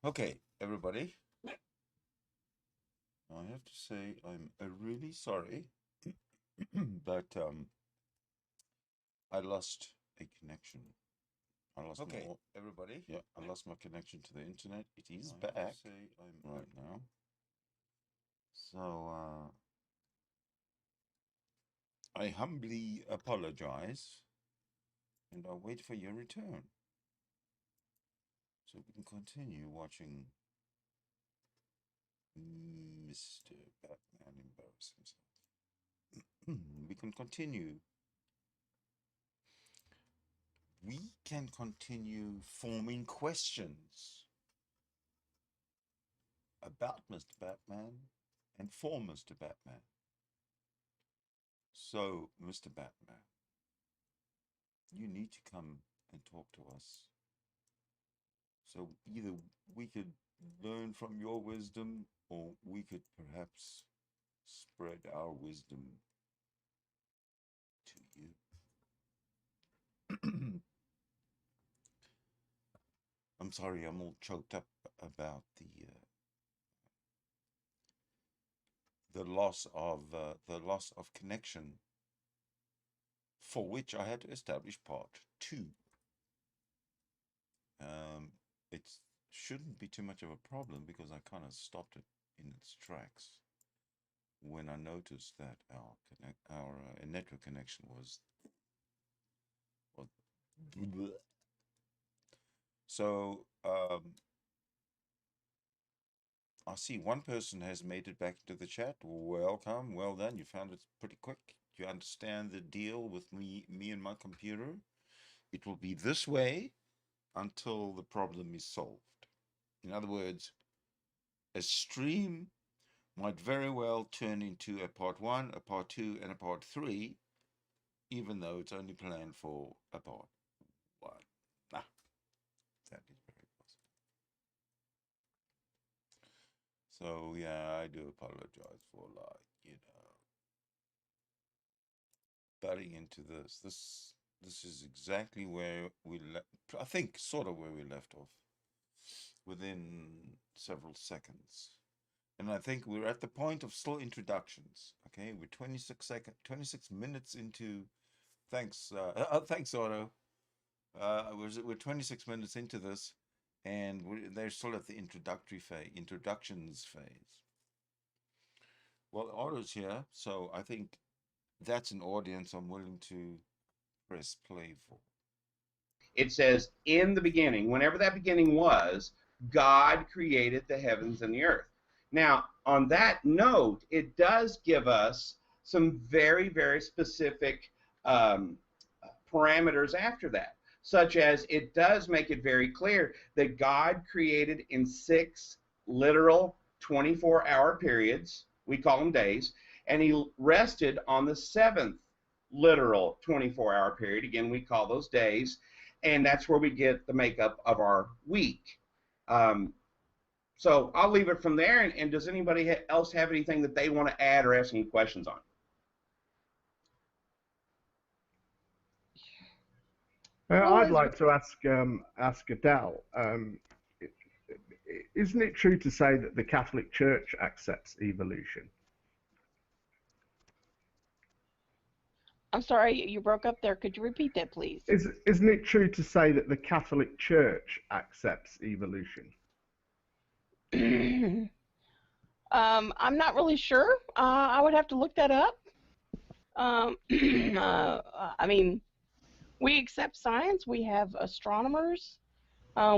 Okay, everybody. I have to say I'm really sorry, but I lost a connection. I lost Okay, my everybody. yeah, I lost my connection to the internet. It is I have to back say I'm right now. So I humbly apologize, and I'll wait for your return so we can continue watching Mr. Batman embarrass himself. We can continue. We can continue forming questions about Mr. Batman and for Mr. Batman. So, Mr. Batman, you need to come and talk to us. So, either we could learn from your wisdom or we could perhaps spread our wisdom to you. I'm sorry, I'm all choked up about the loss of connection, for which I had to establish part two. It shouldn't be too much of a problem because I kind of stopped it in its tracks when I noticed that our network connection was so. I see one person has made it back into the chat. Welcome, well done. You found it pretty quick. You understand the deal with me and my computer. It will be this way until the problem is solved. In other words, a stream might very well turn into a part one, a part two, and a part three, even though it's only planned for a part one. Ah, that is very possible. So yeah, I do apologize for butting into this. This is exactly where I think sort of where we left off within several seconds. And I think we're at the point of slow introductions. Okay, we're 26 minutes into. Thanks, thanks, Otto. We're 26 minutes into this, and they're still at the introductions phase. Well, Otto's here, so I think that's an audience I'm willing to press play for. It says, in the beginning, whenever that beginning was, God created the heavens and the earth. Now, on that note, it does give us some very, very specific parameters after that, such as it does make it very clear that God created in 6 literal 24-hour periods, we call them days, and he rested on the 7th literal 24-hour period, again, we call those days, and that's where we get the makeup of our week. So I'll leave it from there, and does anybody else have anything that they want to add or ask any questions on? I'd like to ask Adele. Isn't it true to say that the Catholic Church accepts evolution? I'm sorry, you broke up there. Could you repeat that, please? Isn't it true to say that the Catholic Church accepts evolution? I'm not really sure. I would have to look that up. I mean, we accept science. We have astronomers.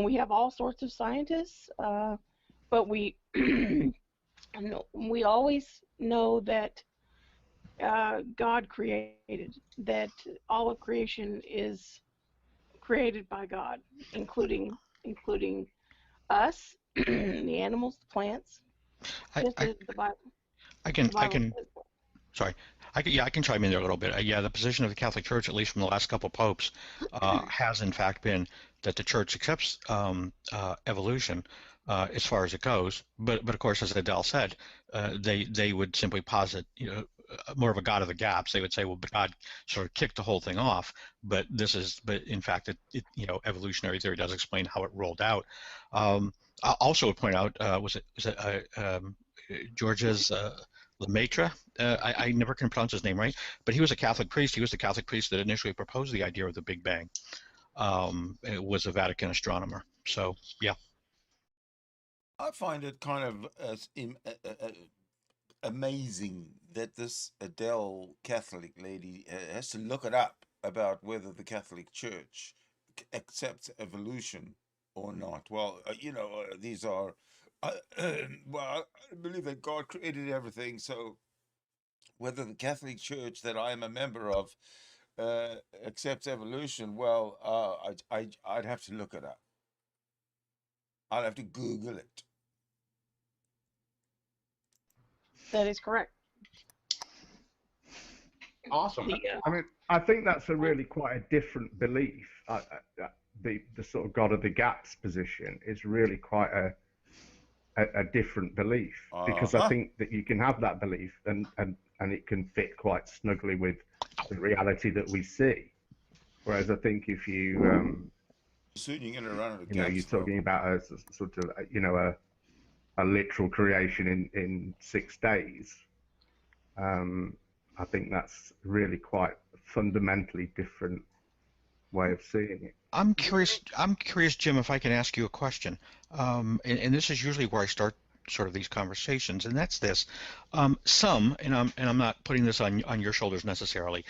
We have all sorts of scientists. But we we always know that God created, that all of creation is created by God, including us, the animals, the plants. Just as the Bible. I can. Sorry, I can chime in there a little bit. Yeah, the position of the Catholic Church, at least from the last couple of popes, has in fact been that the Church accepts evolution as far as it goes. But of course, as Adele said, they would simply posit, more of a God of the gaps. They would say, well, but God sort of kicked the whole thing off. But in fact, evolutionary theory does explain how it rolled out. I'll also point out, was it Georges Lemaitre? I never can pronounce his name right, but he was a Catholic priest. He was the Catholic priest that initially proposed the idea of the Big Bang. It was a Vatican astronomer. So yeah. I find it kind of amazing that this Adele Catholic lady has to look it up about whether the Catholic Church accepts evolution or not. Well, these are, well, I believe that God created everything. So whether the Catholic Church that I am a member of accepts evolution, well, I'd have to look it up. I'll have to Google it. That is correct. Awesome. I mean, I think that's a really quite a different belief. The sort of God of the gaps position is really quite a different belief, because I think that you can have that belief and it can fit quite snugly with the reality that we see. Whereas I think if you Soon you're going to run out of you're talking about a sort of a literal creation in 6 days. I think that's really quite a fundamentally different way of seeing it. I'm curious, Jim, if I can ask you a question. And this is usually where I start sort of these conversations, and that's this. Some, and I'm not putting this on your shoulders necessarily,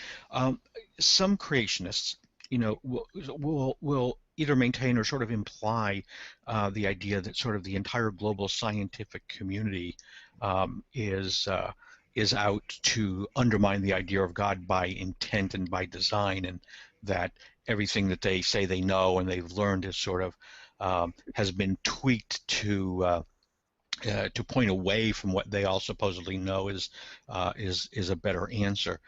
some creationists, will either maintain or sort of imply the idea that sort of the entire global scientific community is out to undermine the idea of God by intent and by design, and that everything that they say they know and they've learned is sort of has been tweaked to point away from what they all supposedly know is a better answer.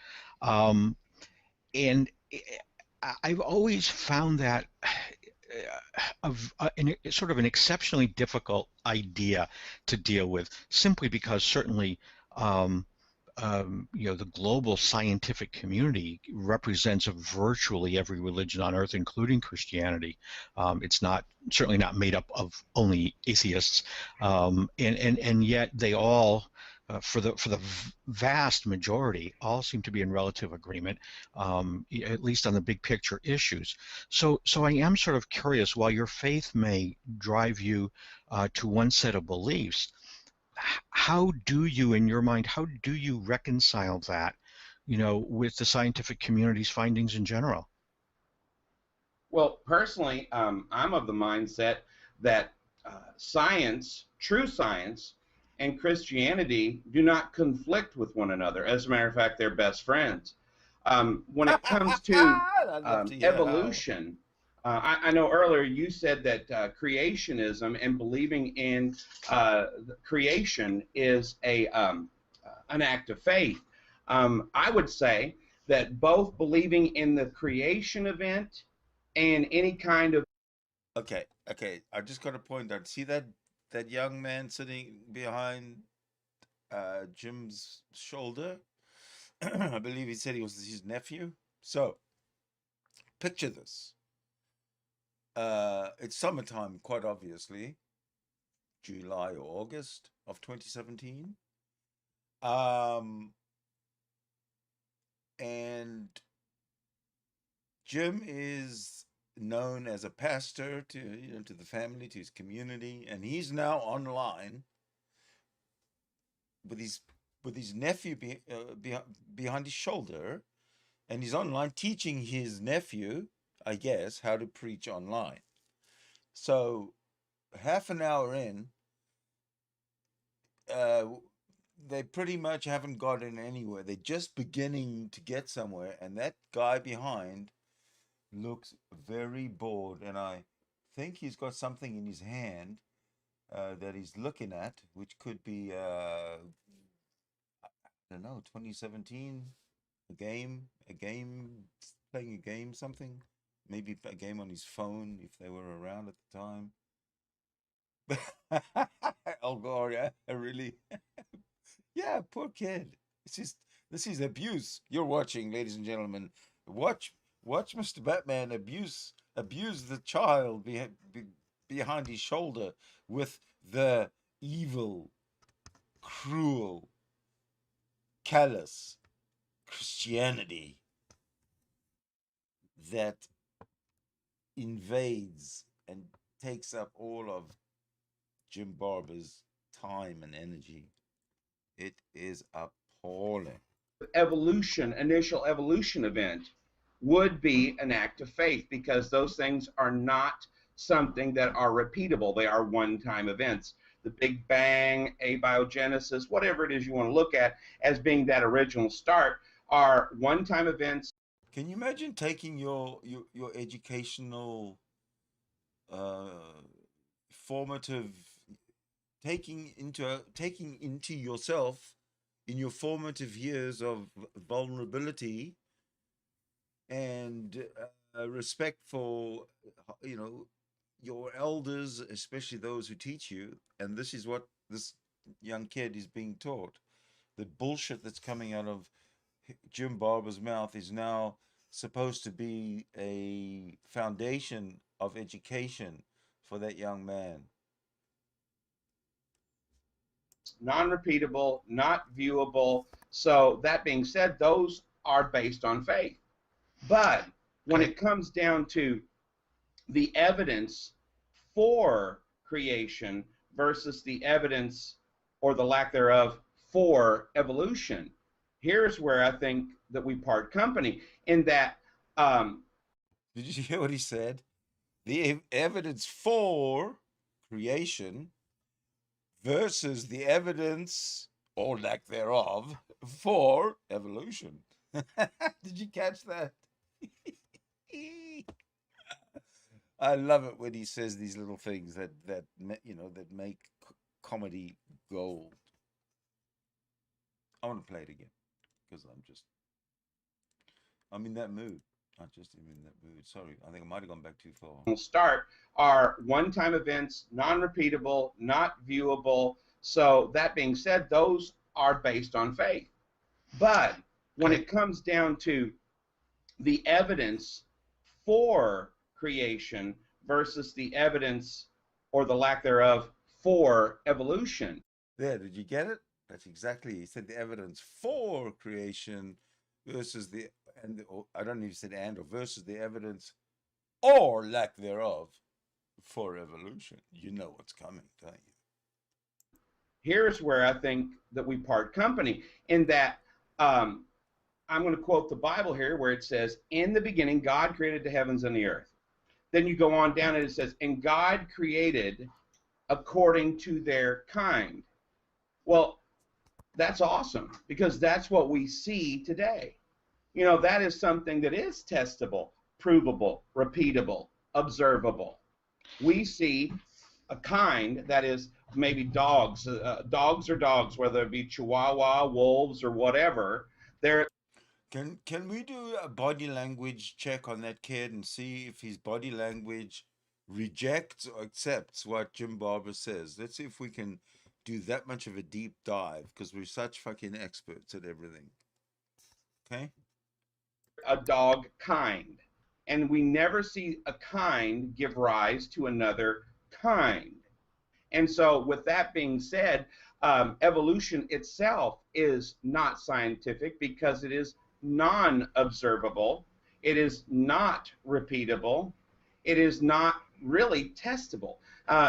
And I've always found that sort of an exceptionally difficult idea to deal with, simply because certainly the global scientific community represents virtually every religion on earth, including Christianity. It's certainly not made up of only atheists, and yet they all, for the vast majority, all seem to be in relative agreement, at least on the big picture issues. So I am sort of curious, while your faith may drive you to one set of beliefs, how do you, in your mind, how do you reconcile that, with the scientific community's findings in general? Well, personally, I'm of the mindset that science, true science, and Christianity do not conflict with one another. As a matter of fact, they're best friends. When it comes to evolution, I know earlier you said that creationism and believing in creation is an act of faith. I would say that both believing in the creation event and any kind of Okay. I just got to point out. See that young man sitting behind Jim's shoulder? I believe he said he was his nephew. So picture this. It's summertime, quite obviously, July or August of 2017. And Jim is known as a pastor to the family, to his community, and he's now online with his nephew behind his shoulder, and he's online teaching his nephew, I guess, how to preach online. So half an hour in, they pretty much haven't gotten anywhere. They're just beginning to get somewhere, and that guy behind looks very bored, and I think he's got something in his hand that he's looking at, which could be I don't know, 2017, a game, playing a game, something, maybe a game on his phone if they were around at the time. Oh God, yeah, really. Yeah, poor kid. This is abuse. You're watching, ladies and gentlemen. Watch Mr. Batman abuse the child behind his shoulder with the evil, cruel, callous Christianity that invades and takes up all of Jim Barber's time and energy. It is appalling. Evolution, initial evolution event would be an act of faith, because those things are not something that are repeatable. They are one-time events. The Big Bang, abiogenesis, whatever it is you want to look at as being that original start, are one-time events. Can you imagine taking your educational formative, taking into yourself in your formative years of vulnerability and respect for your elders, especially those who teach you, and this is what this young kid is being taught. The bullshit that's coming out of Jim Barber's mouth is now supposed to be a foundation of education for that young man. Non-repeatable, not viewable. So that being said, those are based on faith. But when it comes down to the evidence for creation versus the evidence or the lack thereof for evolution, here's where I think that we part company, in that did you hear what he said? The evidence for creation versus the evidence or lack thereof for evolution. Did you catch that? I love it when he says these little things that make comedy gold. I want to play it again because I'm in that mood. I just am in that mood. Sorry, I think I might have gone back too far. Start are one-time events, non-repeatable, not viewable. So that being said, those are based on faith. But when it comes down to the evidence for creation versus the evidence or the lack thereof for evolution. There, did you get it? That's exactly, he said the evidence for creation versus I don't know if he said and or versus the evidence or lack thereof for evolution. You know what's coming, don't you? Here's where I think that we part company, in that I'm going to quote the Bible here where it says, in the beginning, God created the heavens and the earth. Then you go on down and it says, and God created according to their kind. Well, that's awesome, because that's what we see today. You know, that is something that is testable, provable, repeatable, observable. We see a kind that is maybe dogs. Dogs are dogs, whether it be Chihuahua, wolves, or whatever. Can we do a body language check on that kid and see if his body language rejects or accepts what Jim Barber says? Let's see if we can do that much of a deep dive, because we're such fucking experts at everything. Okay? A dog kind. And we never see a kind give rise to another kind. And so with that being said, evolution itself is not scientific because it is non-observable. It is not repeatable. It is not really testable.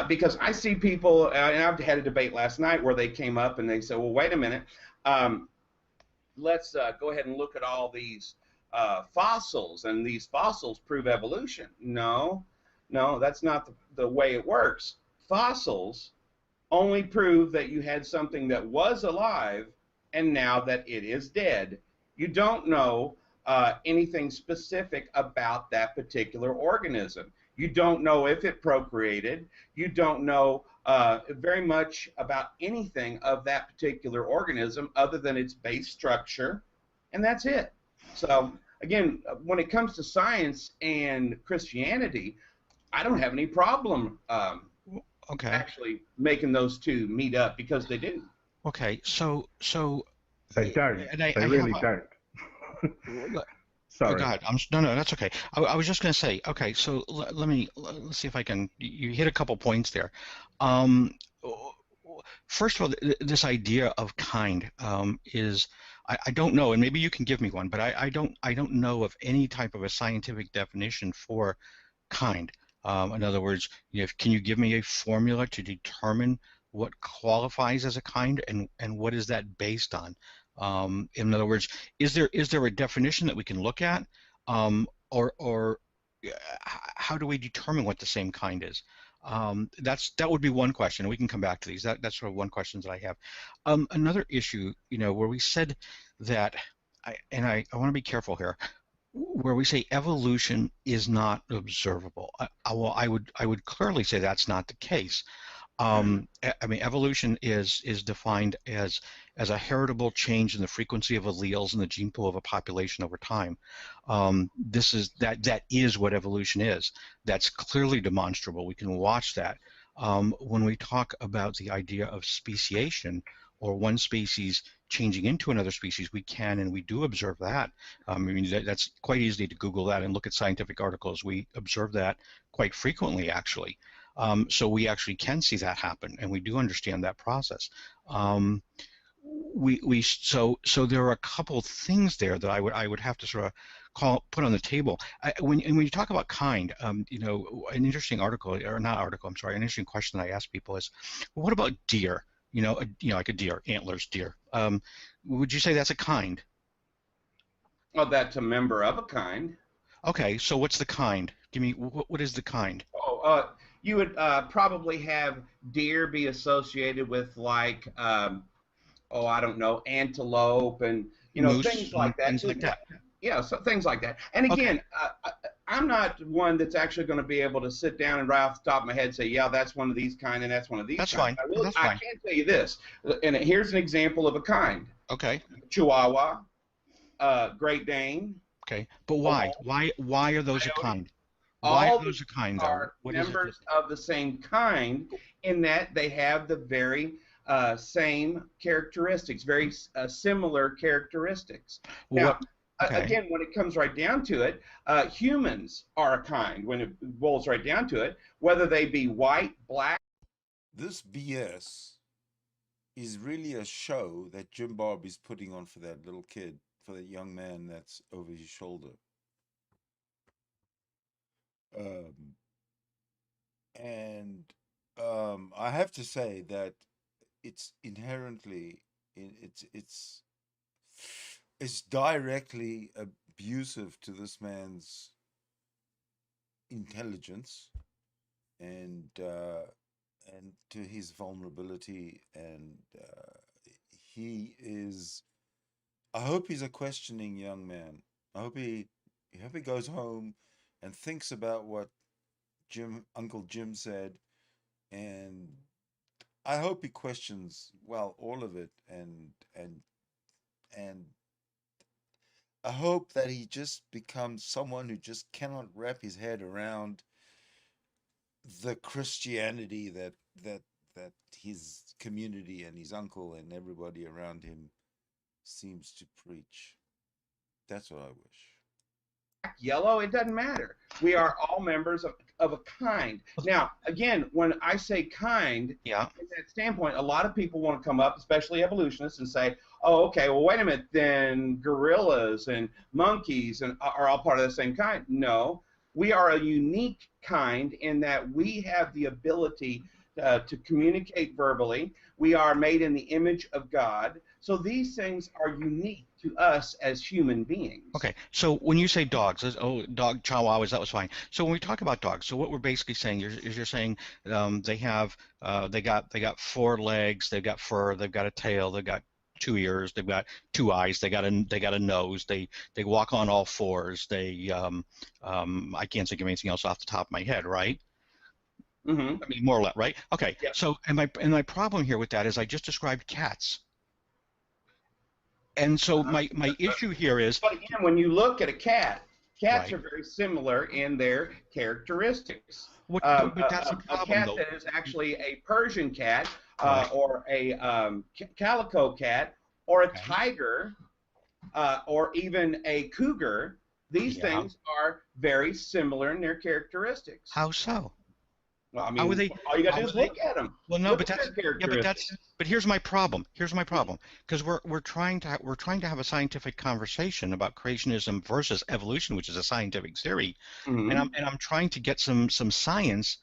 Because I see people, and I've had a debate last night where they came up and they said, well, wait a minute, let's go ahead and look at all these fossils, and these fossils prove evolution. No, that's not the way it works. Fossils only prove that you had something that was alive and now that it is dead. You don't know anything specific about that particular organism. You don't know if it procreated. You don't know very much about anything of that particular organism other than its base structure, and that's it. So again, when it comes to science and Christianity, I don't have any problem actually making those two meet up, because they do. Okay, so they don't. They really don't. Oh, Sorry. God, no, that's okay. I was just going to say, okay, so let's see if I can. You hit a couple points there. Um, First of all, this idea of kind is I don't know, and maybe you can give me one, but I don't know of any type of a scientific definition for kind. In other words, can you give me a formula to determine what qualifies as a kind, and what is that based on? In other words, is there a definition that we can look at, or how do we determine what the same kind is? That would be one question. We can come back to these. That's sort of one question that I have. Another issue, where we said that, I want to be careful here, where we say evolution is not observable. Well, I would clearly say that's not the case. I mean, evolution is defined as a heritable change in the frequency of alleles in the gene pool of a population over time. That is what evolution is. That's clearly demonstrable. We can watch that. When we talk about the idea of speciation, or one species changing into another species, we can and we do observe that. I mean, that's quite easy to Google that and look at scientific articles. We observe that quite frequently, actually. So we actually can see that happen, and we do understand that process. So there are a couple of things there that I would have to sort of put on the table. When you talk about kind, an interesting article, or not article, I'm sorry, an interesting question that I ask people is, well, what about deer? Like a deer, antlers, deer. Would you say that's a kind? Well, that's a member of a kind. Okay, so what's the kind? Give me, what is the kind? Oh, you would probably have deer be associated with, like, I don't know, antelope and Moose, things like that. things like that. Yeah, so things like that. And again, okay. I'm not one that's actually going to be able to sit down and right off the top of my head say, yeah, that's one of these kind and that's one of these that's kind. Fine. That's I fine. can tell you this, and here's an example of a kind. Okay. Chihuahua, Great Dane. Okay, but why? Why are those a kind? Why are those a kind, though? Are what members is it? of the same kind in that they have the very same characteristics, very similar characteristics. Now, okay. Again, when it comes right down to it, humans are a kind when it boils right down to it, whether they be white, black. This BS is really a show that Jim Bob is putting on for that little kid, for that young man that's over his shoulder. I have to say that it's inherently, it's directly abusive to this man's intelligence and to his vulnerability, and he is. I hope he's a questioning young man. I hope he goes home and thinks about what Uncle Jim said, and I hope he questions, well, all of it, and I hope that he just becomes someone who just cannot wrap his head around the Christianity that his community and his uncle and everybody around him seems to preach. That's what I wish. Yellow, it doesn't matter. We are all members of a kind. Now, again, when I say kind, yeah, from that standpoint, a lot of people want to come up, especially evolutionists, and say, oh, okay, well, wait a minute, then gorillas and monkeys are all part of the same kind. No, we are a unique kind in that we have the ability to communicate verbally. We are made in the image of God. So these things are unique to us as human beings. Okay, so when you say dogs, dog chihuahuas, that was fine. So when we talk about dogs, so what we're basically saying is you're saying they got 4 legs, they've got fur, they've got a tail, they've got 2 ears, they've got 2 eyes, they got a nose, they walk on all 4s, I can't think of anything else off the top of my head, right? Mm-hmm. I mean, more or less, right? Okay. Yep. So, and my problem here with that is I just described cats. And so my issue here is. But again, when you look at a cat, cats right. are very similar in their characteristics. But that's a problem, cat though. that is actually a Persian cat, right. or a calico cat, or a tiger, or even a cougar. These things are very similar in their characteristics. How so? Well, I How are mean, they? all you got to do is look at them. Well, no, Look but at their characteristics. but here's my problem. Here's my problem, because we're trying to have a scientific conversation about creationism versus evolution, which is a scientific theory, and I'm trying to get some science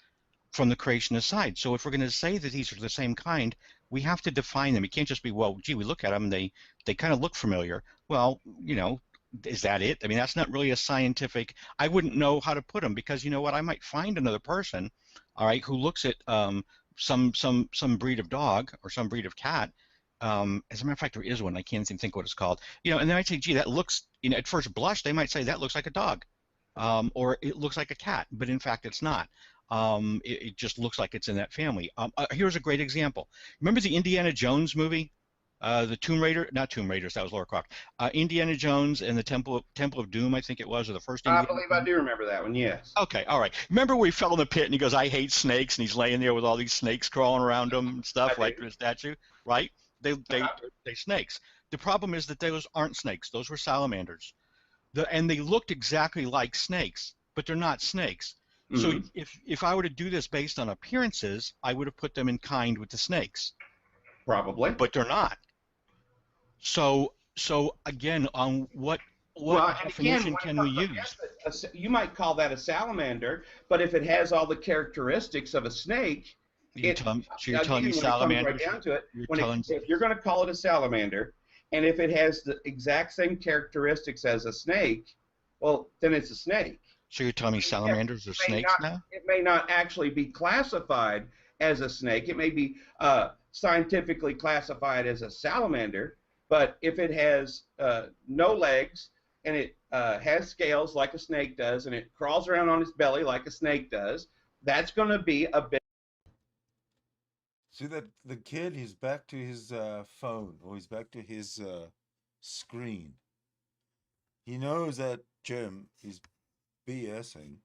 from the creationist side. So if we're going to say that these are the same kind, we have to define them. It can't just be, well, gee, we look at them, they kind of look familiar. Well, you know, is that it? I mean, that's not really a scientific. I wouldn't know how to put them, because you know what? I might find another person, all right, who looks at some breed of dog or some breed of cat. As a matter of fact, there is one. I can't even think what it's called. You know, and they might say, gee, that looks. You know, at first blush, they might say that looks like a dog, or it looks like a cat, but in fact, it's not. It just looks like it's in that family. Here's a great example. Remember the Indiana Jones movie? The Tomb Raider, not Tomb Raiders, that was Lara Croft. Indiana Jones and the Temple of Doom, I think it was, or the first Indiana I believe I do remember that one, yes. Okay, all right. Remember where he fell in the pit and he goes, I hate snakes, and he's laying there with all these snakes crawling around him and stuff, right, to the statue, right? They're snakes. The problem is that those aren't snakes. Those were salamanders. And they looked exactly like snakes, but they're not snakes. So if I were to do this based on appearances, I would have put them in kind with the snakes. Probably. But they're not. So again, on what definition can we use? You might call that a salamander, but if it has all the characteristics of a snake, you're telling me salamander. Right down to it, if you're going to call it a salamander, and if it has the exact same characteristics as a snake, well, then it's a snake. So you're telling me salamanders are snakes now? It may not actually be classified as a snake. It may be scientifically classified as a salamander, but if it has no legs and it has scales like a snake does and it crawls around on its belly like a snake does, that's going to be a bit. See that the kid, he's back to his phone, or he's back to his screen. He knows that Jim is BSing,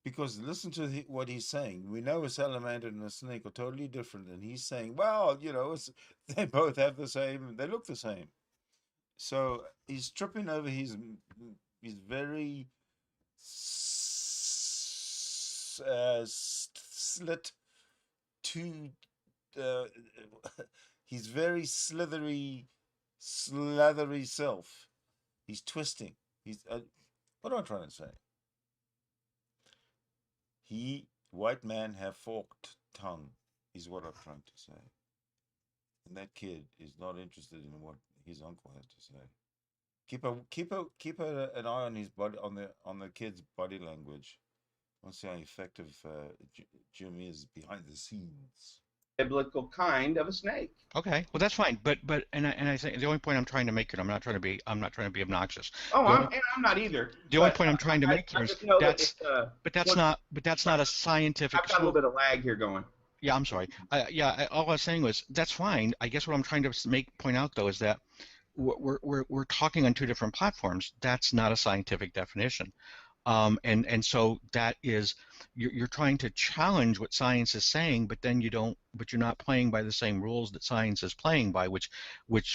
because listen to what he's saying. We know a salamander and a snake are totally different, and he's saying, well, you know, they both have the same, they look the same. So he's tripping over his very slit to his very slithery self. He's twisting. He's what am I trying to say? White man have forked tongue, is what I'm trying to say. And that kid is not interested in what his uncle has to say. Keep an eye on his body, on the kid's body language. I want to see how effective Jim is behind the scenes. Biblical kind of a snake. Okay, well that's fine, but I think the only point I'm trying to make, and I'm not trying to be obnoxious. Oh, I'm not either. The only point I'm trying to make here is that's not a scientific. I've got a little bit of lag here going. Yeah, I'm sorry. All I was saying was that's fine. I guess what I'm trying to point out though is that we're talking on two different platforms. That's not a scientific definition. And so that is you're trying to challenge what science is saying, but then you're not playing by the same rules that science is playing by, which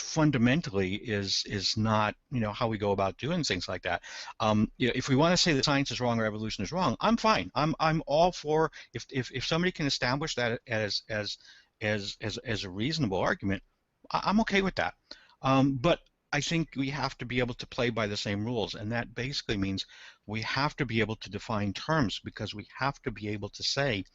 fundamentally is not, you know, how we go about doing things like that. You know, if we want to say that science is wrong or evolution is wrong, I'm fine. I'm all for if somebody can establish that as a reasonable argument, I'm okay with that. But I think we have to be able to play by the same rules, and that basically means we have to be able to define terms, because we have to be able to say,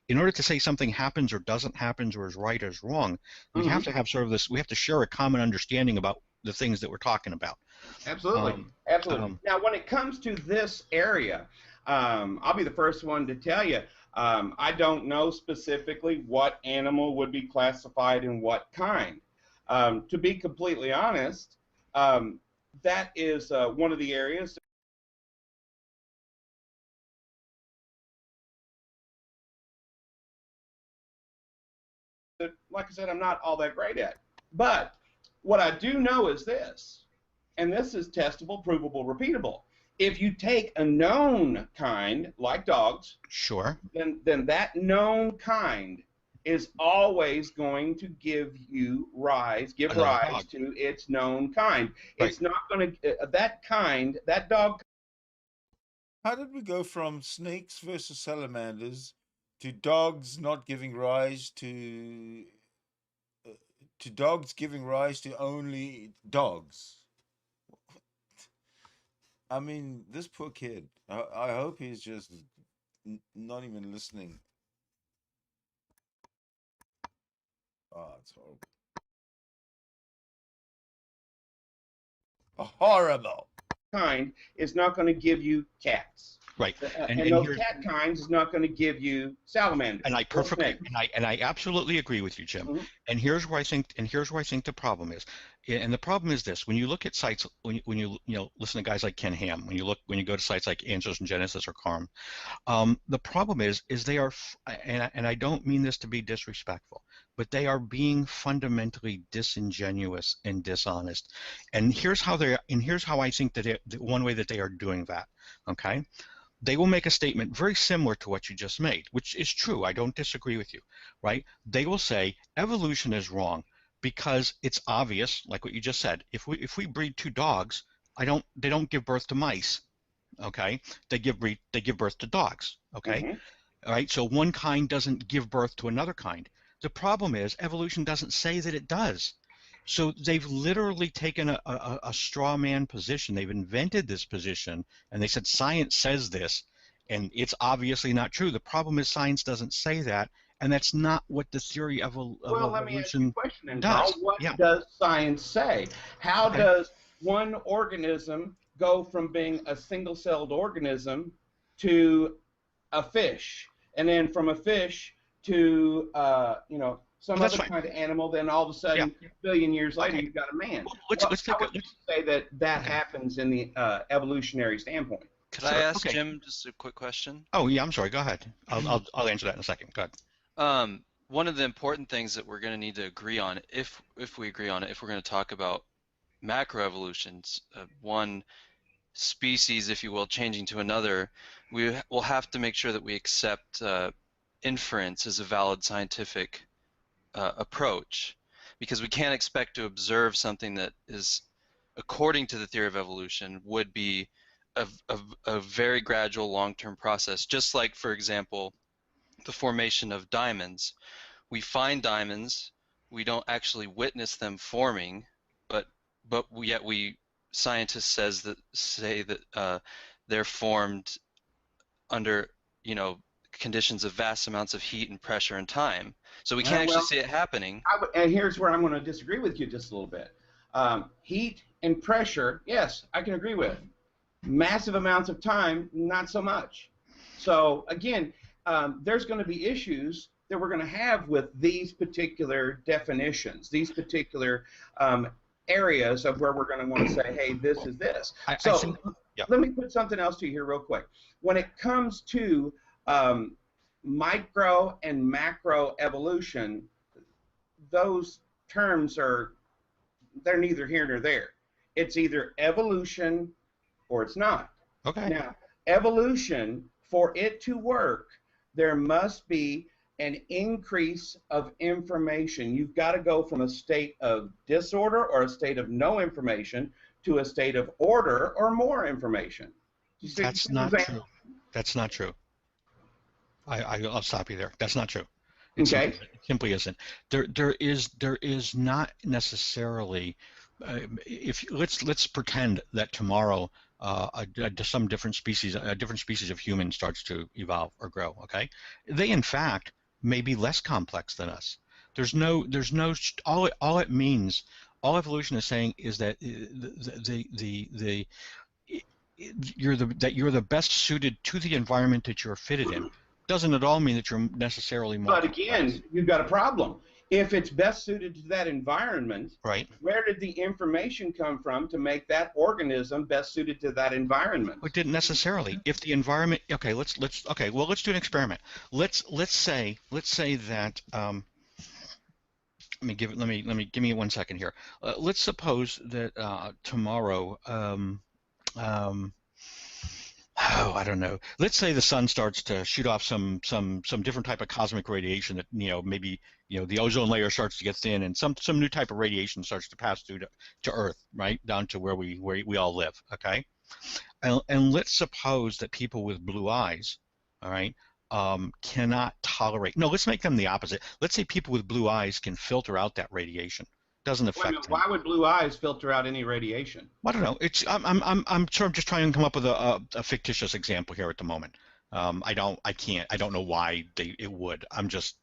in order to say something happens or doesn't happen or is right or is wrong, we have to have sort of this, we have to share a common understanding about the things that we're talking about. Absolutely. Absolutely. Now, when it comes to this area, I'll be the first one to tell you, I don't know specifically what animal would be classified in what kind. To be completely honest, that is one of the areas that, like I said, I'm not all that great at. But what I do know is this, and this is testable, provable, repeatable. If you take a known kind, like dogs, sure, then that known kind is always going to give rise to its known kind. Right. It's not going to, that dog. How did we go from snakes versus salamanders to dogs not giving rise to dogs giving rise to only dogs? I mean, this poor kid. I hope he's just not even listening. Oh, it's horrible. Horrible. Kind is not going to give you cats. Right. And those cat kinds is not going to give you salamanders. And I absolutely agree with you, Jim. Mm-hmm. And here's where I think the problem is. And the problem is this: when you look at sites, when you listen to guys like Ken Ham, when you go to sites like Answers in Genesis or Carm, the problem is they are, and I don't mean this to be disrespectful, but they are being fundamentally disingenuous and dishonest. And here's how I think that one way that they are doing that. Okay. They will make a statement very similar to what you just made, which is true. I don't disagree with you, right? They will say evolution is wrong because it's obvious, like what you just said. If we breed two dogs, they don't give birth to mice, okay? They give birth to dogs, okay? Mm-hmm. All right. So one kind doesn't give birth to another kind. The problem is evolution doesn't say that it does. So they've literally taken a straw man position. They've invented this position, and they said science says this, and it's obviously not true. The problem is science doesn't say that, and that's not what the theory of evolution let me ask you a question, then, does. What does science say? How does one organism go from being a single-celled organism to a fish, and then from a fish to some other kind of animal, then all of a sudden, a billion years later, you've got a man. Let's say that happens in the evolutionary standpoint. Could I ask Jim just a quick question? Oh yeah, I'm sorry. Go ahead. I'll answer that in a second. Go ahead. One of the important things that we're going to need to agree on, if we agree on it, if we're going to talk about macroevolutions, one species, if you will, changing to another, we will have to make sure that we accept inference as a valid scientific approach, because we can't expect to observe something that is, according to the theory of evolution, would be a very gradual long-term process. Just like, for example, the formation of diamonds. We find diamonds, we don't actually witness them forming, but yet scientists say that they're formed under conditions of vast amounts of heat and pressure and time. So we can't actually see it happening. And here's where I'm going to disagree with you just a little bit. Heat and pressure, yes, I can agree with. Massive amounts of time, not so much. So again, there's going to be issues that we're going to have with these particular definitions, these particular areas of where we're going to want to say, hey, this is this. Let me put something else to you here real quick. When it comes to micro and macro evolution, those terms they're neither here nor there. It's either evolution or it's not. Okay. Now, evolution, for it to work, there must be an increase of information. You've got to go from a state of disorder or a state of no information to a state of order or more information. That's not true. That's not true. I'll stop you there. That's not true. It simply isn't. There is not necessarily. Let's pretend that tomorrow some different species of human starts to evolve or grow. Okay, they in fact may be less complex than us. There's no all it means. All evolution is saying is that you're the best suited to the environment that you're fitted in. Doesn't at all mean that you're necessarily more. But again, you've got a problem. If it's best suited to that environment, right? Where did the information come from to make that organism best suited to that environment? It didn't necessarily. If the environment, let's do an experiment. Let's say that give me 1 second here. Let's suppose that tomorrow I don't know. Let's say the sun starts to shoot off some different type of cosmic radiation that maybe the ozone layer starts to get thin, and some new type of radiation starts to pass through to Earth, right down to where we all live. Okay, and let's suppose that people with blue eyes, all right, cannot tolerate. No, let's make them the opposite. Let's say people with blue eyes can filter out that radiation. Doesn't affect them. Why would blue eyes filter out any radiation? I don't know. I'm sort of just trying to come up with a fictitious example here at the moment. I don't know why it would. I'm just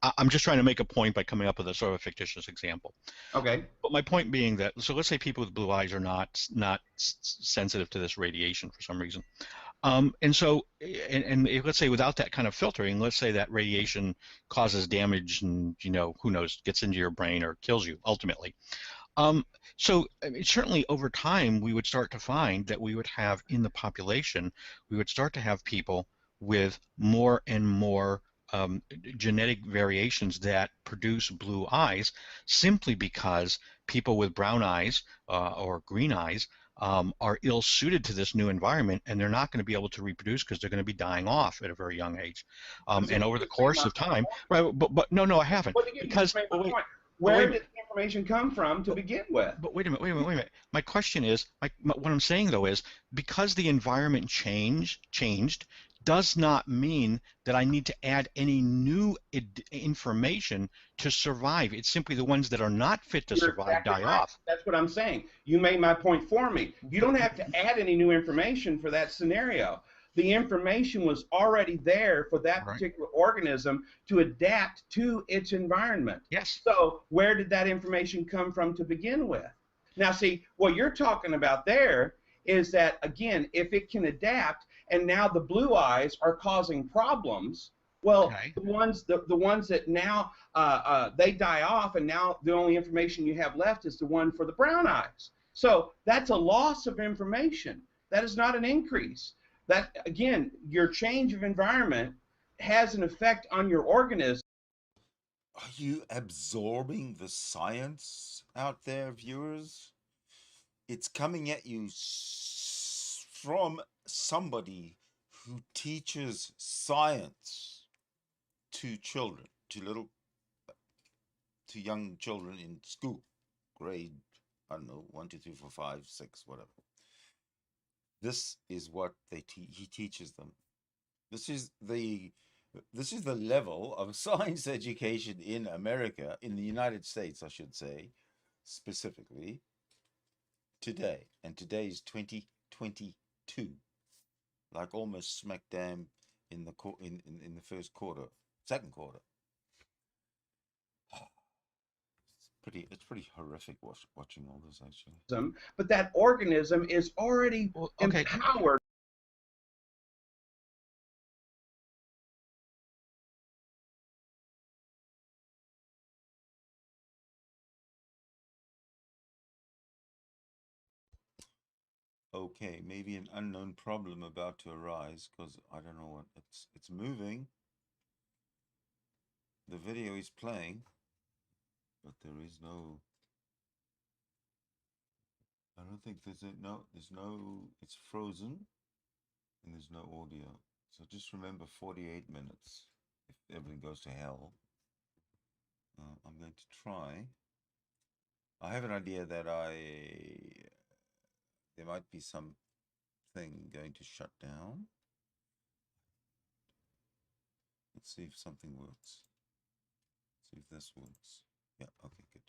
trying to make a point by coming up with a sort of fictitious example. Okay. But my point being that, so let's say people with blue eyes are not sensitive to this radiation for some reason. And so, and let's say without that kind of filtering, let's say that radiation causes damage and, who knows, gets into your brain or kills you ultimately. So certainly over time, we would start to find that we would have in the population, we would start to have people with more and more genetic variations that produce blue eyes, simply because people with brown eyes or green eyes are ill-suited to this new environment, and they're not going to be able to reproduce because they're going to be dying off at a very young age. And over the course of time, right? But no, I haven't. Because where did the information come from to begin with? But wait a minute. My question is, what I'm saying though is, because the environment changed, does not mean that I need to add any new information to survive. It's simply the ones that are not fit to survive die off. That's what I'm saying. You made my point for me. You don't have to add any new information for that scenario. The information was already there for that particular organism to adapt to its environment. Yes. So where did that information come from to begin with? Now, see, what you're talking about there is that, again, if it can adapt, and now the blue eyes are causing problems, well, the ones that now they die off, and now the only information you have left is the one for the brown eyes. So that's a loss of information. That is not an increase. That, again, your change of environment has an effect on your organism. Are you absorbing the science out there, viewers? It's coming at you from somebody who teaches science to children, to young children in school, grade, I don't know, 1, 2, 3, 4, 5, 6, whatever. This is what he teaches them. This is the level of science education in America, in the United States, I should say, specifically today. And today is 2022, like almost smack dab in the second quarter. It's pretty horrific watching all this, actually. But that organism is already empowered. Okay, maybe an unknown problem about to arise, because I don't know what it's moving. The video is playing, but there is no. I don't think there's no, it's frozen, and there's no audio. So just remember 48 minutes if everything goes to hell. I'm going to try. I have an idea that there might be something going to shut down. Let's see if something works. See if this works. Yeah, okay, good.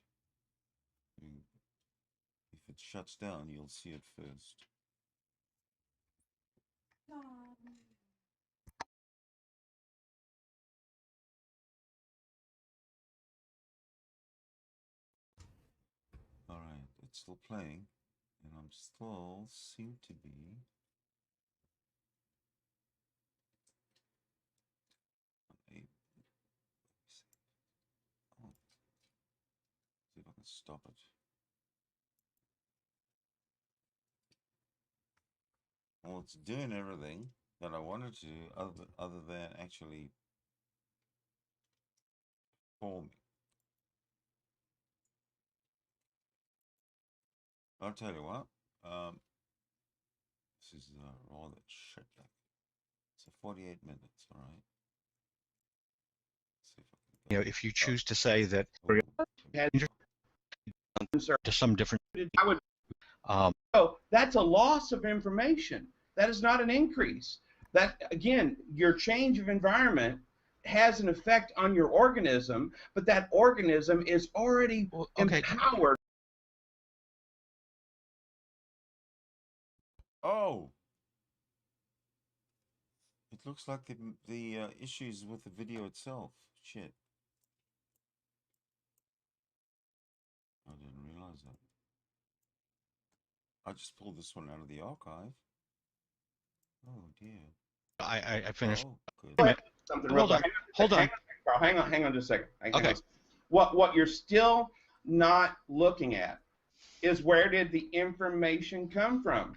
If it shuts down, you'll see it first. Alright, it's still playing, and I'm still seem to be unable. Oh, see if I can stop it. Well, it's doing everything that I wanted to, other than actually performing. I'll tell you what. This is all that shit. Like, so 48 minutes, all right. Let's see if I can go. If you choose to say that to some different, that's a loss of information. That is not an increase. That, again, your change of environment has an effect on your organism, but that organism is already empowered. Oh, it looks like the issues with the video itself. Shit. I didn't realize that. I just pulled this one out of the archive. Oh dear. I finished. Oh, something real quick. Hold on. Hang on just a second. Okay. What you're still not looking at is, where did the information come from?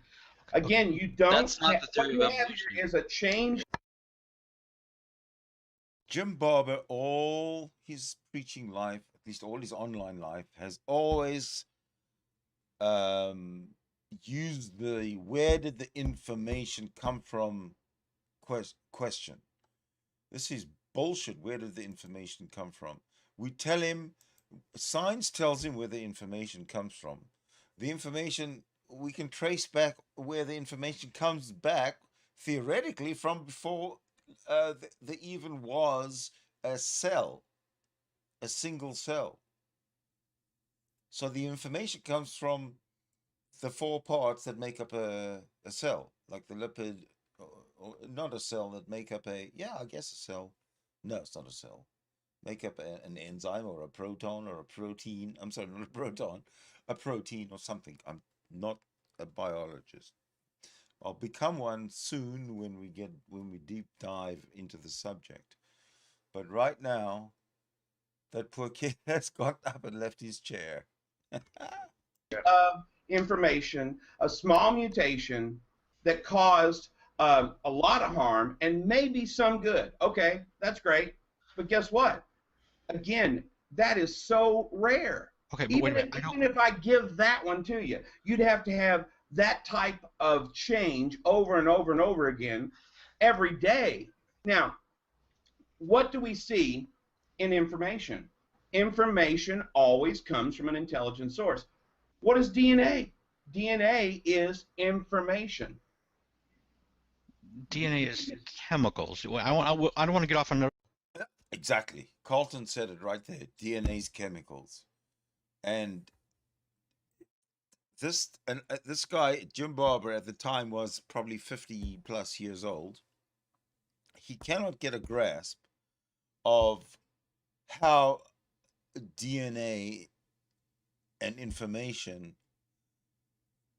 Again, you don't. That's not the theory of evolution. Is a change. Jim Barber, all his preaching life, at least all his online life, has always used the "where did the information come from" question. This is bullshit. Where did the information come from? We tell him, science tells him where the information comes from. The information, we can trace back where the information comes back, theoretically, from before there even was a cell, a single cell. So the information comes from the four parts that make up a cell, like the lipid, or not a cell, that make up a, yeah, I guess a cell. No, it's not a cell. Make up an enzyme or a proton or a protein. I'm sorry, not a proton, a protein or something. I'm not a biologist. I'll become one soon when we deep dive into the subject. But right now, that poor kid has got up and left his chair. Information, a small mutation that caused a lot of harm and maybe some good. Okay, that's great. But guess what? Again, that is so rare. Okay, but even wait a minute. Even if I give that one to you, you'd have to have that type of change over and over and over again every day. Now, what do we see in information? Information always comes from an intelligent source. What is DNA? DNA is information. DNA is chemicals. I don't want to get off on. Exactly. Carlton said it right there. DNA's chemicals. And this guy, Jim Barber, at the time was probably 50 plus years old. He cannot get a grasp of how DNA and information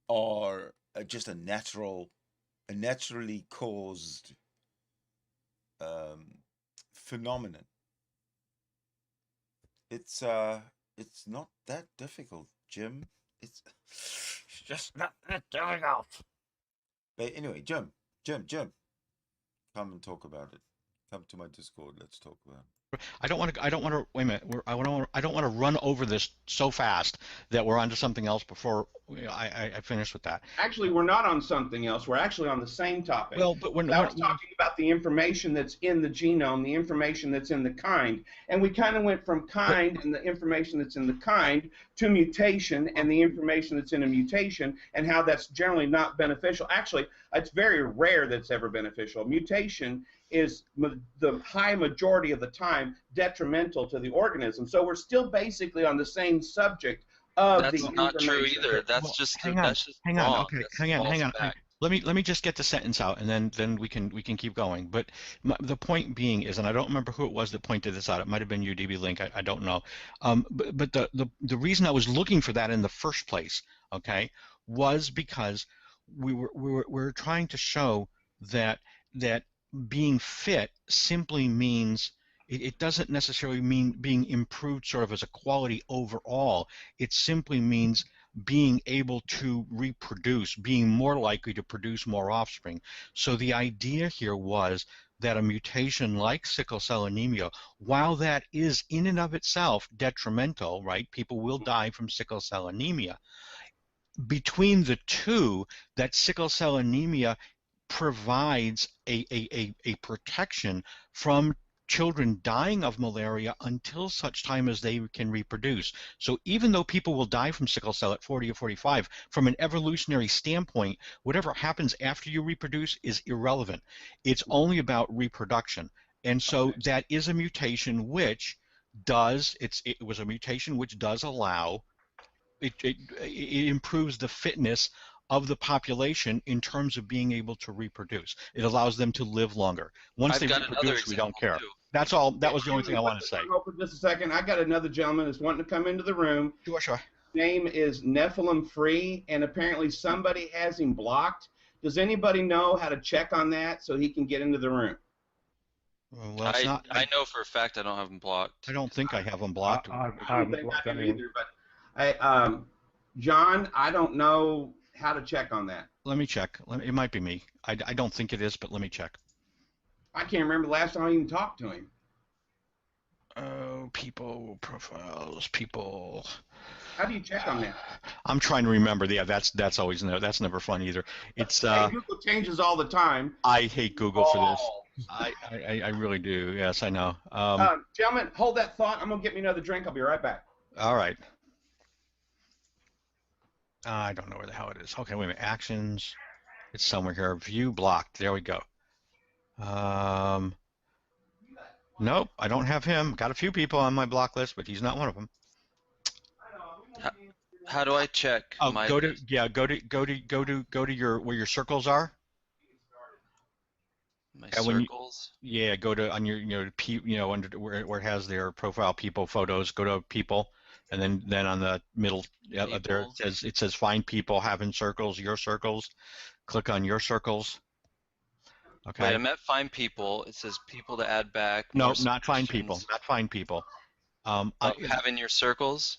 are just a naturally caused phenomenon. It's not that difficult, Jim. It's just not that difficult. But anyway, Jim, come and talk about it. Come to my Discord. Let's talk about it. I don't want to. Wait a minute. I don't want to run over this so fast that we're onto something else before I finish with that. Actually, we're not on something else. We're actually on the same topic. Well, but I was talking about the information that's in the genome, the information that's in the kind, and we kind of went from kind and the information that's in the kind to mutation and the information that's in a mutation, and how that's generally not beneficial. Actually, it's very rare that it's ever beneficial. Mutation is the high majority of the time detrimental to the organism. So we're still basically on the same subject of the information. That's not true either. That's just hang wrong. on. Okay, hang on. Let me just get the sentence out, and then we can keep going. But the point being is, and I don't remember who it was that pointed this out. It might have been you, DB Link. I don't know. But the reason I was looking for that in the first place, okay, was because we were trying to show that being fit simply means it doesn't necessarily mean being improved sort of as a quality overall. It simply means being able to reproduce, being more likely to produce more offspring. So the idea here was that a mutation like sickle cell anemia, while that is in and of itself detrimental, right? People will die from sickle cell anemia. between the two, that sickle cell anemia provides a protection from children dying of malaria until such time as they can reproduce. So even though people will die from sickle cell at 40 or 45, from an evolutionary standpoint, whatever happens after you reproduce is irrelevant. It's only about reproduction. And so that is a mutation which does, it was a mutation which does allow, it improves the fitness of the population in terms of being able to reproduce. It allows them to live longer. Once they reproduce, we don't care. Too. That's all. That was the only thing I wanted to say. Hold for just a second. I got another gentleman that's wanting to come into the room. Sure, sure. His name is Nephilim Free, and apparently somebody has him blocked. Does anybody know how to check on that so he can get into the room? Well, it's not, I know for a fact I don't have him blocked. I don't think I have them blocked. I don't think I do either, but John, I don't know how to check on that. Let me check. It might be me. I don't think it is, but let me check. I can't remember the last time I even talked to him. Oh, people, profiles, people. How do you check on that? I'm trying to remember. Yeah, that's always that's never fun either. It's Google changes all the time. I hate Google for this. I really do. Yes, I know. Gentlemen, hold that thought. I'm gonna get me another drink. I'll be right back. All right. I don't know where the hell it is. Okay, wait a minute. Actions. It's somewhere here. View blocked. There we go. Nope, I don't have him. Got a few people on my block list, but he's not one of them. How do I check? Oh, go to your where your circles are. My circles. Go to on your under where it has their profile, people, photos. Go to people, and then on the middle there it says find people, having circles, your circles. Click on your circles. Okay. Wait, I'm at find people. It says people to add back. No, not find people. Not find people. Having your circles.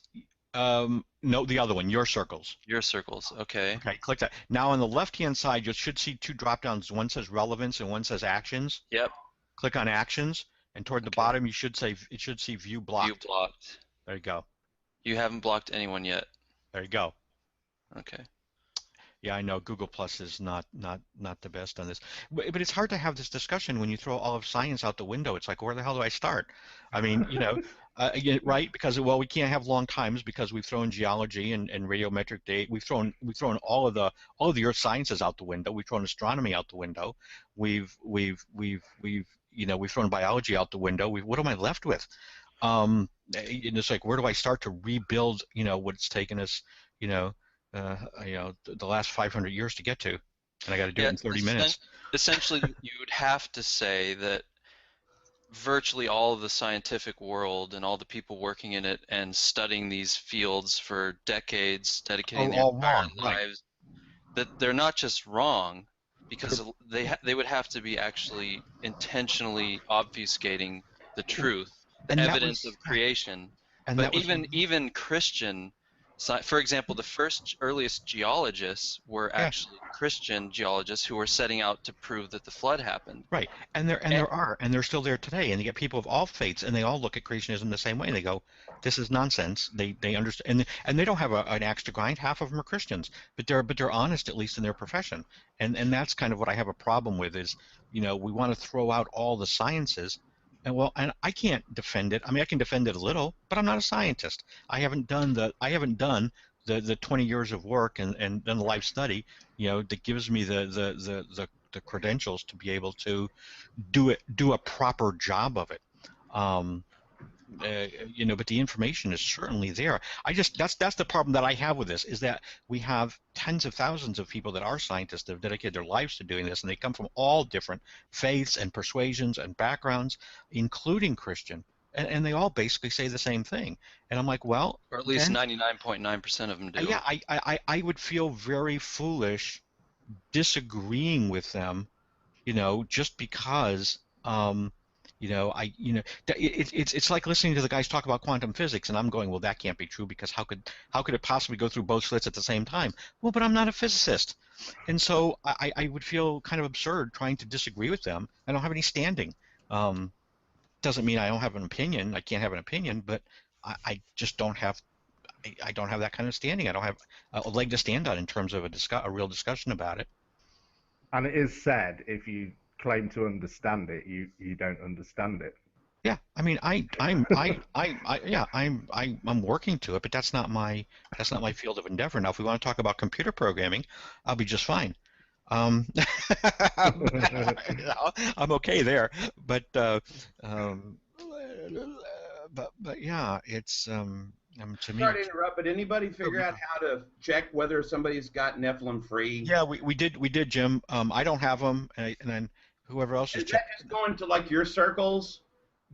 No, the other one, your circles. Your circles, okay. Okay, click that. Now on the left-hand side, you should see two drop-downs. One says relevance and one says actions. Yep. Click on actions, and toward the bottom, it should say view blocked. View blocked. There you go. You haven't blocked anyone yet. There you go. Okay. Yeah, I know Google Plus is not the best on this, but it's hard to have this discussion when you throw all of science out the window. It's like, where the hell do I start? I mean, right? Because we can't have long times because we've thrown geology and radiometric data. We've thrown all of the earth sciences out the window. We've thrown astronomy out the window. We've thrown biology out the window. What am I left with? And it's like, where do I start to rebuild? What's taken us, the last 500 years to get to, and I got to do it in 30 minutes. Essentially, you would have to say that virtually all of the scientific world and all the people working in it and studying these fields for decades, dedicating their entire lives, that they're not just wrong, because they would have to be actually intentionally obfuscating the truth, the evidence of creation. But even Christian, for example, the earliest geologists were actually Christian geologists who were setting out to prove that the flood happened. Right, and they're still there today, and you get people of all faiths, and they all look at creationism the same way. They go, "This is nonsense." They understand, and they don't have an axe to grind. Half of them are Christians, but they're honest, at least in their profession, and that's kind of what I have a problem with. Is we want to throw out all the sciences. And I can't defend it. I mean, I can defend it a little, but I'm not a scientist. I haven't done the 20 years of work and done the life study, that gives me the credentials to be able to do a proper job of it. But the information is certainly there. That's the problem that I have with this, is that we have tens of thousands of people that are scientists that have dedicated their lives to doing this, and they come from all different faiths and persuasions and backgrounds, including Christian, and they all basically say the same thing. And I'm like, well, or at least 99.9% of them do. Yeah, I would feel very foolish disagreeing with them, just because. It's like listening to the guys talk about quantum physics, and I'm going, well, that can't be true, because how could it possibly go through both slits at the same time? Well, but I'm not a physicist, and so I would feel kind of absurd trying to disagree with them. I don't have any standing. Doesn't mean I don't have an opinion. I can't have an opinion, but I just don't have I don't have that kind of standing. I don't have a leg to stand on in terms of a real discussion about it. And it is said, if you claim to understand it, you don't understand it. Yeah, I mean, yeah, I'm working to it, but that's not my field of endeavor. Now, if we want to talk about computer programming, I'll be just fine. I'm okay there, but yeah, it's to me. Sorry to interrupt, but anybody figure out how to check whether somebody's got Nephilim free? Yeah, we did, Jim. I don't have them, and then whoever else is that just going to like your circles?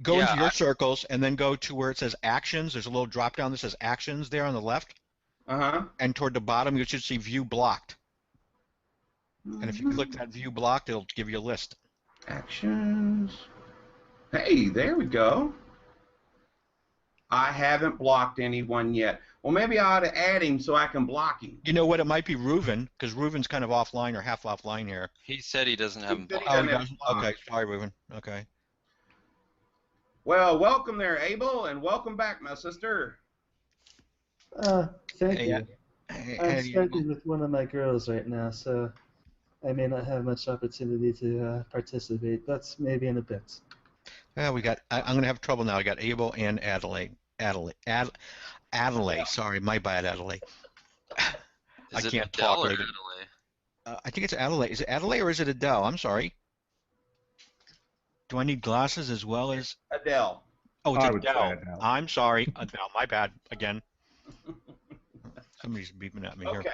Go into your circles and then go to where it says actions. There's a little drop down that says actions there on the left. And toward the bottom, you should see view blocked. And if you click that view blocked, it'll give you a list. Actions. Hey, there we go. I haven't blocked anyone yet. Well, maybe I ought to add him so I can block him. You know what? It might be Reuven, because Reuven's kind of offline or half offline here. He said he doesn't have him blocked. Oh, he doesn't? Okay, sorry, Reuven. Okay. Well, welcome there, Abel, and welcome back, my sister. Thank you. I'm studying with one of my girls right now, so I may not have much opportunity to participate. That's maybe in a bit. Yeah, we got. I'm going to have trouble now. I got Abel and Adelaide. Adelaide. Sorry, my bad, Adelaide. I can't talk. Or Adelaide? I think it's Adelaide. Is it Adelaide or is it Adele? I'm sorry. Do I need glasses as well as Adele? Oh, it's Adele. I'm sorry, Adele. My bad again. Somebody's beeping at me here. Okay.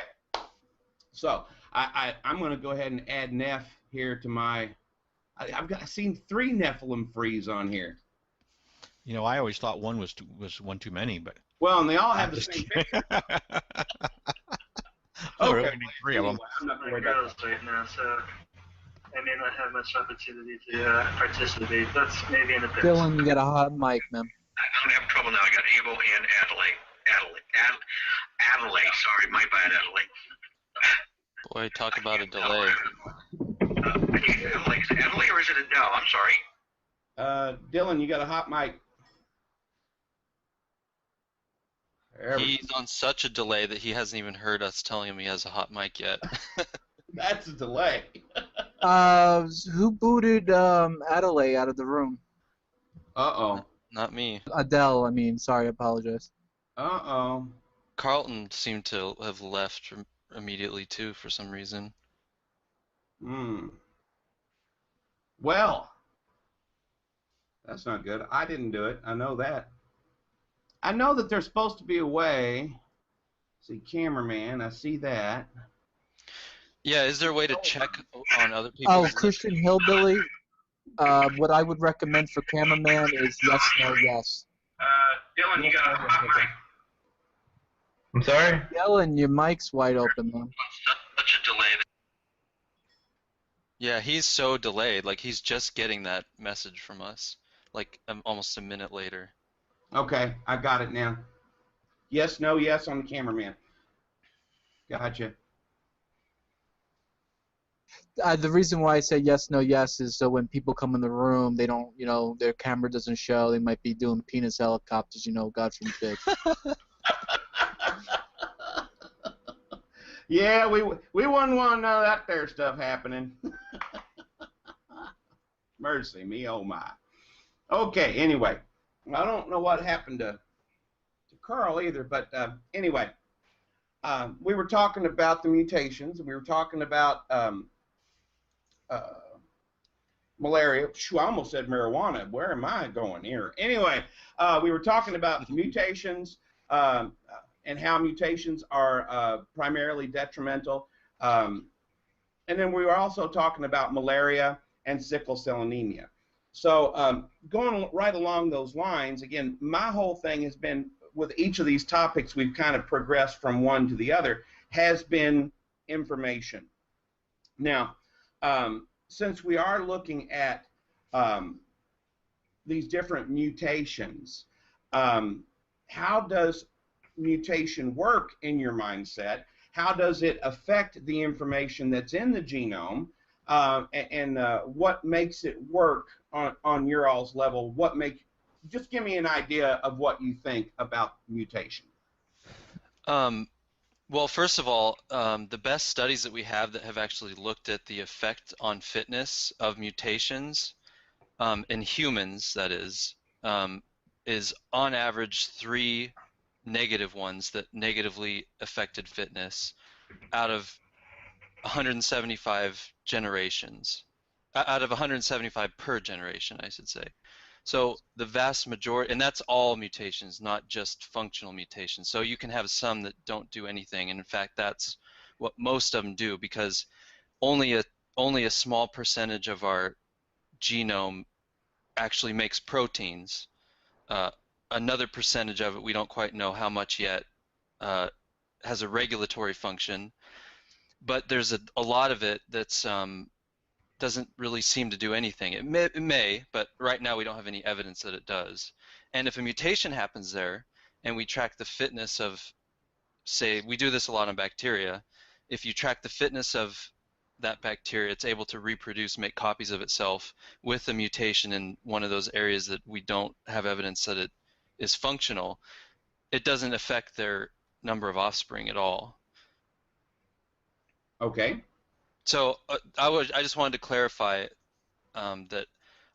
So I'm going to go ahead and add Neph here to my. I've seen 3 Nephilim frees on here. You know, I always thought one was one too many, but. Well, and they all have the same picture. Oh, really? Need 3 of them. I'm not worried about right now, so I may not have much opportunity to participate. That's maybe in a bit. Dylan, you got a hot mic, man. I'm having trouble now. I got Abel and Adelaide. Sorry, my bad, Adelaide. Boy, talk about a delay. Is it Adelaide or is it Adele? I'm sorry. Dylan, you got a hot mic. He's on such a delay that he hasn't even heard us telling him he has a hot mic yet. That's a delay. Who booted Adelaide out of the room? Uh-oh. Not me. Adele, I mean. Sorry, I apologize. Uh-oh. Carlton seemed to have left immediately, too, for some reason. Well, that's not good. I didn't do it. I know that. I know that there's supposed to be a way. See, cameraman, I see that. Yeah, is there a way to check on other people? Oh, Christian Hillbilly. What I would recommend for cameraman is yes, no, yes. Dylan, you got a hot mic. I'm sorry? Dylan, your mic's wide open, though. Such a delay. Yeah, he's so delayed. Like, he's just getting that message from us, like, almost a minute later. Okay, I got it now. Yes, no, yes on the cameraman. Gotcha. The reason why I say yes, no, yes is so when people come in the room, they don't, you know, their camera doesn't show. They might be doing penis helicopters, you know, God forbid. Yeah, we wouldn't want none of that there stuff happening. Mercy me, oh my. Okay, anyway, I don't know what happened to Carl either, but anyway, we were talking about the mutations. We were talking about malaria. Phew, I almost said marijuana. Where am I going here? Anyway, we were talking about mutations and how mutations are primarily detrimental. And then we were also talking about malaria and sickle cell anemia. So going right along those lines, again, my whole thing has been, with each of these topics, we've kind of progressed from one to the other, has been information. Now, since we are looking at these different mutations, how does mutation work in your mindset? How does it affect the information that's in the genome? And what makes it work on your all's level? Just give me an idea of what you think about mutation. Well, first of all, the best studies that we have that have actually looked at the effect on fitness of mutations in humans, that is on average 3 negative ones that negatively affected fitness out of 175 generations, out of 175 per generation, I should say. So the vast majority, and that's all mutations, not just functional mutations. So you can have some that don't do anything, and in fact, that's what most of them do, because only a small percentage of our genome actually makes proteins. Another percentage of it, we don't quite know how much yet, has a regulatory function, but there's a lot of it that's doesn't really seem to do anything. It may, but right now we don't have any evidence that it does. And if a mutation happens there, and we track the fitness of, say, we do this a lot on bacteria, if you track the fitness of that bacteria, it's able to reproduce, make copies of itself with a mutation in one of those areas that we don't have evidence that it is functional. It doesn't affect their number of offspring at all. Okay. So I just wanted to clarify that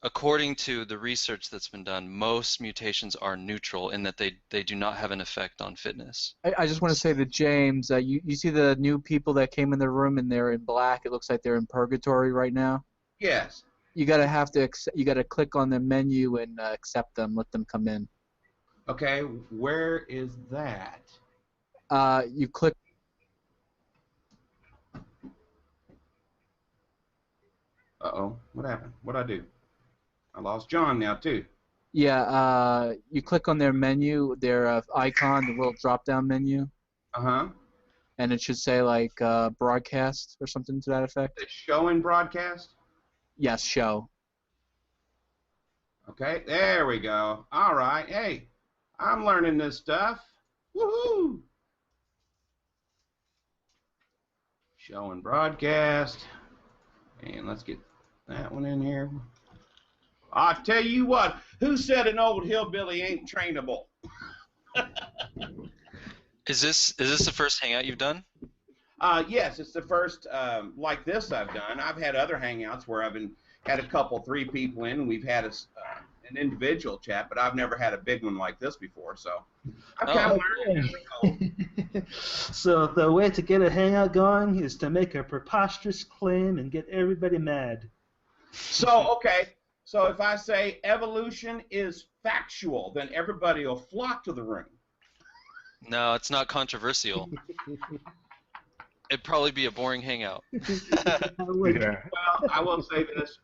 according to the research that's been done, most mutations are neutral in that they do not have an effect on fitness. I just want to say to James, you see the new people that came in the room and they're in black. It looks like they're in purgatory right now. Yes. You gotta click on the menu and accept them, let them come in. Okay, where is that? You click. Uh-oh, what happened? What'd I do? I lost John now, too. Yeah, you click on their menu, their icon, the little drop-down menu. Uh-huh. And it should say, like, broadcast or something to that effect. The show and broadcast? Yes, show. Okay, there we go. All right, hey, I'm learning this stuff. Woohoo! Show and broadcast. And let's get that one in here. I tell you what, who said an old hillbilly ain't trainable? Is this the first hangout you've done? Yes, it's the first like this I've done. I've had other hangouts where I've had a couple, 3 people in, and we've had an individual chat, but I've never had a big one like this before, so I've kind of learned as we go. So the way to get a hangout going is to make a preposterous claim and get everybody mad. So, okay, so if I say evolution is factual, then everybody will flock to the room. No, it's not controversial. It'd probably be a boring hangout. Yeah. Well, I will say this,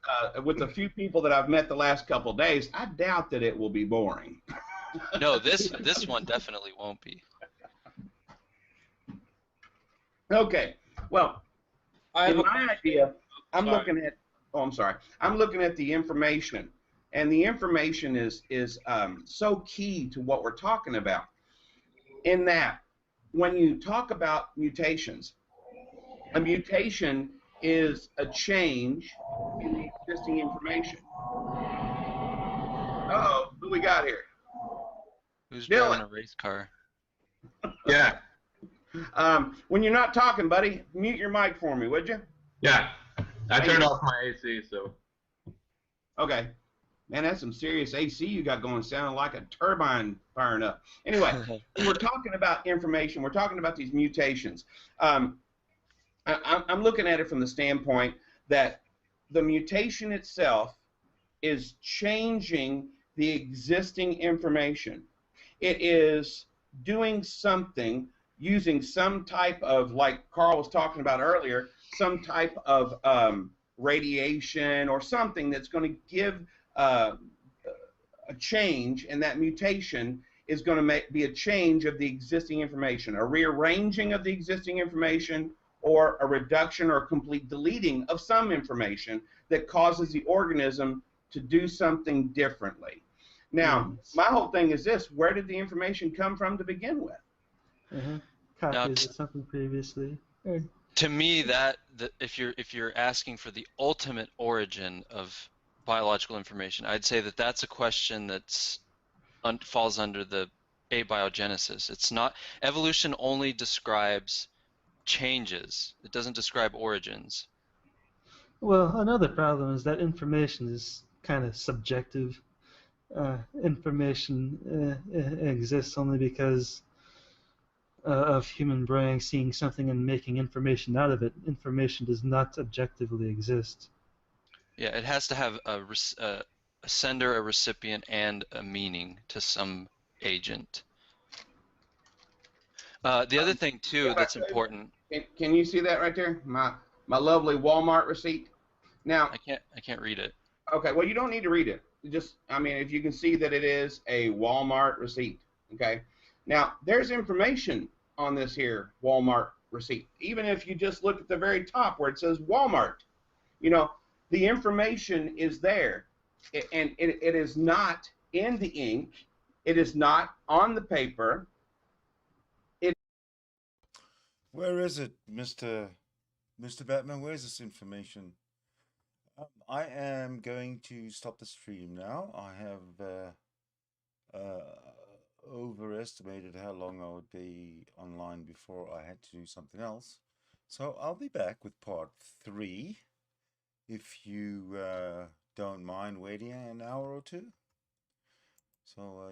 with the few people that I've met the last couple of days, I doubt that it will be boring. No, this one definitely won't be. Okay, well, in my idea, I'm looking at the information, and the information is so key to what we're talking about, in that when you talk about mutations, a mutation is a change in the existing information. Uh-oh, who we got here? Who's Dylan. driving a race car? Yeah. When you're not talking, buddy, mute your mic for me, would you? Yeah. I turned off my AC, so. Okay. Man, that's some serious AC you got going, sounding like a turbine firing up. Anyway, we're talking about information. We're talking about these mutations. I'm looking at it from the standpoint that the mutation itself is changing the existing information. It is doing something using some type of, like Carl was talking about earlier, some type of radiation or something that's going to give a change, and that mutation is going to be a change of the existing information, a rearranging of the existing information, or a reduction or complete deleting of some information that causes the organism to do something differently. Now, my whole thing is this: where did the information come from to begin with? Copies of something previously. To me, if you're asking for the ultimate origin of biological information, I'd say that that's a question that's falls under the abiogenesis. It's not, evolution only describes changes. It doesn't describe origins. Well, another problem is that information is kind of subjective. Information exists only because of human brain seeing something and making information out of it. Information does not objectively exist. Yeah, it has to have a sender, a recipient, and a meaning to some agent. The other thing too that's important. Can you see that right there? My lovely Walmart receipt. Now I can't read it. Okay, well you don't need to read it. Just I mean, if you can see that it is a Walmart receipt. Okay. Now there's information on this here Walmart receipt. Even if you just look at the very top where it says Walmart, you know, the information is there, and it is not in the ink. It is not on the paper. Where is it, Mr. Batman? Where's this information? I am going to stop the stream now. I have overestimated how long I would be online before I had to do something else. So I'll be back with part 3, if you don't mind waiting an hour or two. So